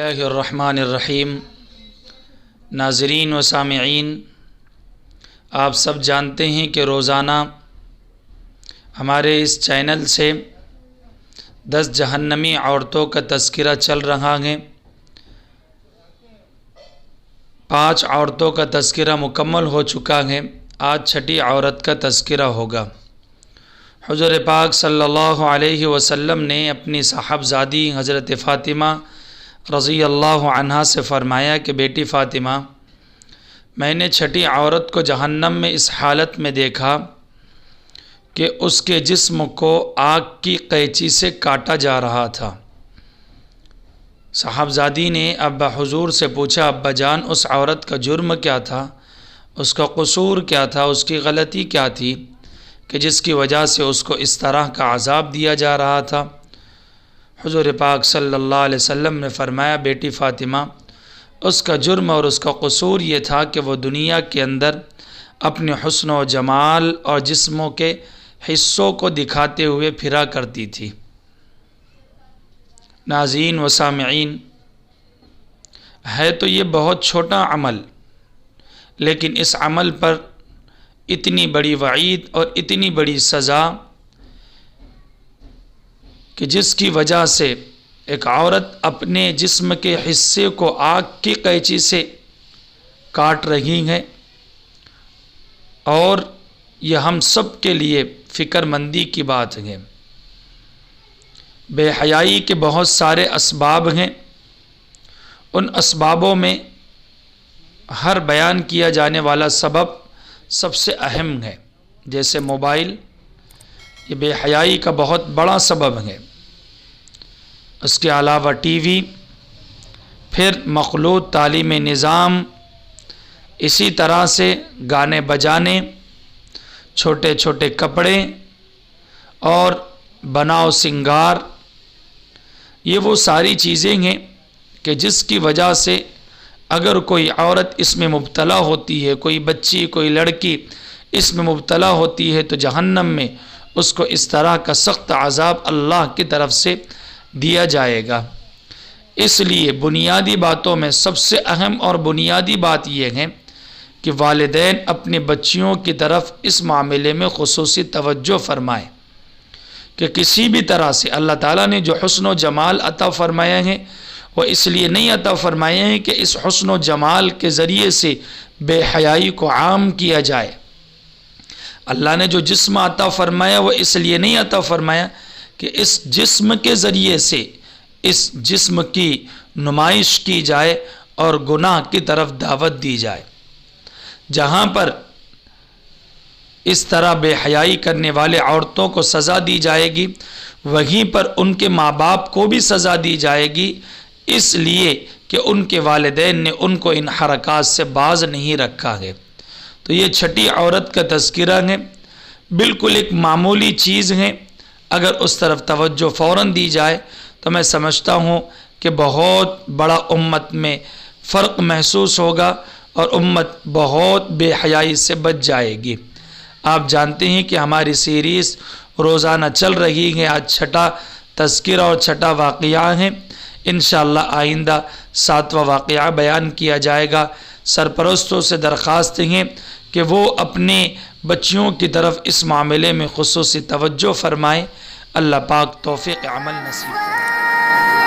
बिस्मिल्लाहिर रहमानिर रहीम। नाज़रीन व सामिईन, आप सब जानते हैं कि रोज़ाना हमारे इस चैनल से 10 जहन्नमी औरतों का तज़किरा चल रहा है। 5 औरतों का तज़किरा मुकम्मल हो चुका है। आज छठी औरत का तज़किरा होगा। हुज़ूर पाक सल्लल्लाहु अलैहि वसल्लम ने अपनी साहबज़ादी हज़रत फ़ातिमा रज़ी अल्लाह अन्हा से फ़रमाया कि बेटी फ़ातिमा, मैंने छठी औरत को जहन्नम में इस हालत में देखा कि उसके जिस्म को आग की कैंची से काटा जा रहा था। साहबज़ादी ने अब्बा हुज़ूर से पूछा, अब्बा जान, उस औरत का जुर्म क्या था, उसका कसूर क्या था, उसकी गलती क्या थी कि जिसकी वजह से उसको इस तरह का अज़ाब दिया जा रहा था। हुज़ूर पाक सल्लल्लाहु अलैहि वसल्लम ने फ़रमाया, बेटी फ़ातिमा, उसका जुर्म और उसका कसूर ये था कि वो दुनिया के अंदर अपने हुस्न व जमाल और जिस्मों के हिस्सों को दिखाते हुए फिरा करती थी। नाज़रीन व सामिईन, है तो ये बहुत छोटा अमल, लेकिन इस अमल पर इतनी बड़ी वईद और इतनी बड़ी सज़ा कि जिसकी वजह से एक औरत अपने जिस्म के हिस्से को आग की कैंची से काट रही है। और यह हम सब के लिए फ़िक्रमंदी की बात है। बेहयाई के बहुत सारे असबाब हैं। उन असबाबों में हर बयान किया जाने वाला सबब सबसे अहम है। जैसे मोबाइल, ये बेहयाई का बहुत बड़ा सबब है। उसके अलावा टीवी, फिर मखलूत तालीम निज़ाम, इसी तरह से गाने बजाने, छोटे छोटे कपड़े और बनाव सिंगार, ये वो सारी चीज़ें हैं कि जिसकी वजह से अगर कोई औरत इसमें मुब्तला होती है, कोई बच्ची, कोई लड़की इसमें मुब्तला होती है, तो जहन्नम में उसको इस तरह का सख्त अज़ाब अल्लाह की तरफ से दिया जाएगा। इसलिए बुनियादी बातों में सबसे अहम और बुनियादी बात यह है कि वालिदैन अपने बच्चियों की तरफ इस मामले में खुसूसी तवज्जो फ़रमाएँ कि किसी भी तरह से अल्लाह ताला ने जो हुस्न व जमाल अता फ़रमाया है, वो इसलिए नहीं अता फ़रमाया है कि इस हुस्न व जमाल के ज़रिए से बेहयाई को आम किया जाए। अल्लाह ने जो जिस्म अता फ़रमाया वो इसलिए नहीं अता फ़रमाया कि इस जिस्म के ज़रिए से इस जिस्म की नुमाइश की जाए और गुनाह की तरफ दावत दी जाए। जहाँ पर इस तरह बेहयाई करने वाले औरतों को सज़ा दी जाएगी, वहीं पर उनके माँ बाप को भी सज़ा दी जाएगी, इसलिए कि उनके वालिदैन ने उनको इन हरकात से बाज नहीं रखा है। तो ये छठी औरत का तज़किरा है, बिल्कुल एक मामूली चीज़ है। अगर उस तरफ तवज्जो फ़ौरन दी जाए तो मैं समझता हूँ कि बहुत बड़ा उम्मत में फ़र्क महसूस होगा और उम्मत बहुत बेहयाई से बच जाएगी। आप जानते हैं कि हमारी सीरीज़ रोज़ाना चल रही है। आज छठा तज़किरा और छठा वाक़या है। इंशाअल्लाह आइंदा 7वां वाक़या बयान किया जाएगा। सरपरस्तों से दरख्वास्त है कि वो अपने बच्चियों की तरफ इस मामले में खुसूसी तवज्जो फ़रमाएँ। अल्लाह पाक तौफ़ीक़ अमल नसीब करे।